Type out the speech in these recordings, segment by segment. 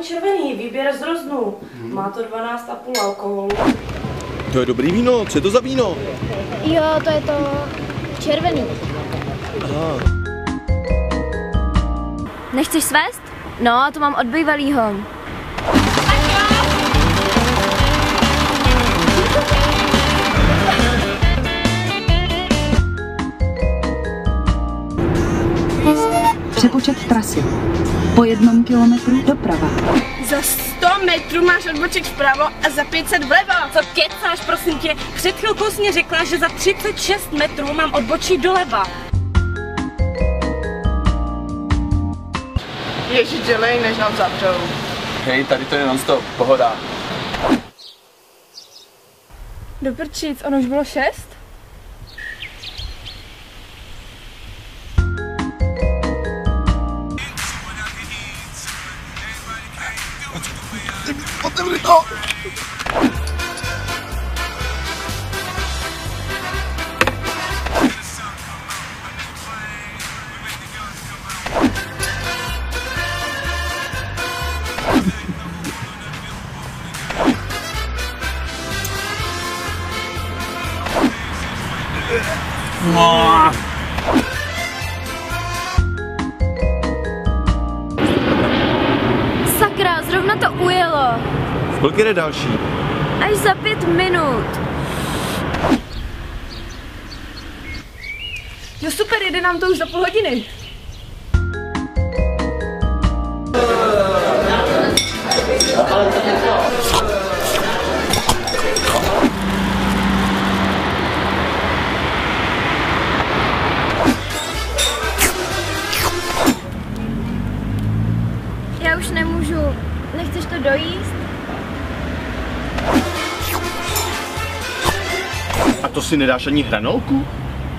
červený, výběr z roznů. Má to 12,5 alkoholu. To je dobrý víno, co je to za víno? Jo, to je to červený. Aha. Nechceš svést? No, to mám od bývalýho. Přepočet trasy. Po 1 kilometru doprava. Za 100 metrů máš odbočit vpravo a za 500 vlevo. Co kecáš, prosím tě? Před chvilkou jsi mě řekla, že za 36 metrů mám odbočit doleva. Ježiš, dělej, než nám zavřou. Hej, tady to je non-stop, pohoda. Do prčic, ono už bylo 6? Otevři to! Sakra, zrovna to ujelo. Kolik jde další? Až za 5 minut. Jo super, jede nám to už za půl hodiny. Já už nemůžu. Nechceš to dojíst? A to si nedáš ani hranolku?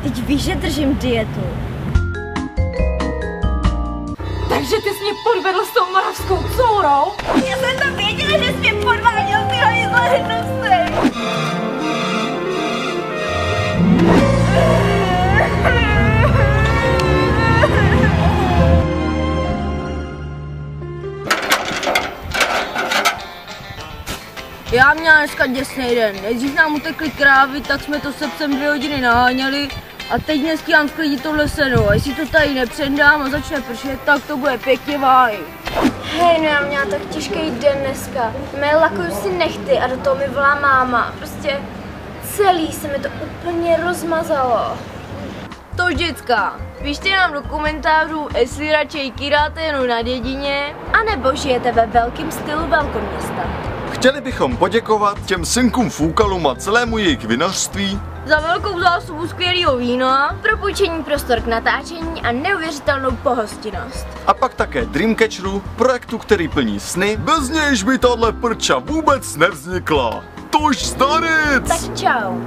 Teď víš, že držím dietu. Takže ty jsi mě podvedl s tou moravskou courou? Já jsem to věděla, že jsi mě podváděl, ty hajzle hnusej. Já měla dneska děsný den. Nejdřív nám utekly krávy, tak jsme to se psem 2 hodiny naháněli. A teď nestíhám sklidit tohle seno. A jestli to tady nepředám a začne pršet, tak to bude pěkně váj. Hej, no já měla tak těžký den dneska. Mé lakuju si nechty a do toho mi volá máma. Prostě celý se mi to úplně rozmazalo. To vždycka. Píšte nám do komentářů, jestli radši kýráte jenom na dědině. A nebo žijete ve velkém stylu velkoměsta. Chtěli bychom poděkovat těm synkům Foukalům a celému jejich vinařství Za velkou zásobu skvělého vína. Pro půjčení prostor k natáčení a neuvěřitelnou pohostinnost. a pak také Dreamcatcheru, projektu, který plní sny, bez nějž by tahle prča vůbec nevznikla. Tož zdarec! Tak čau.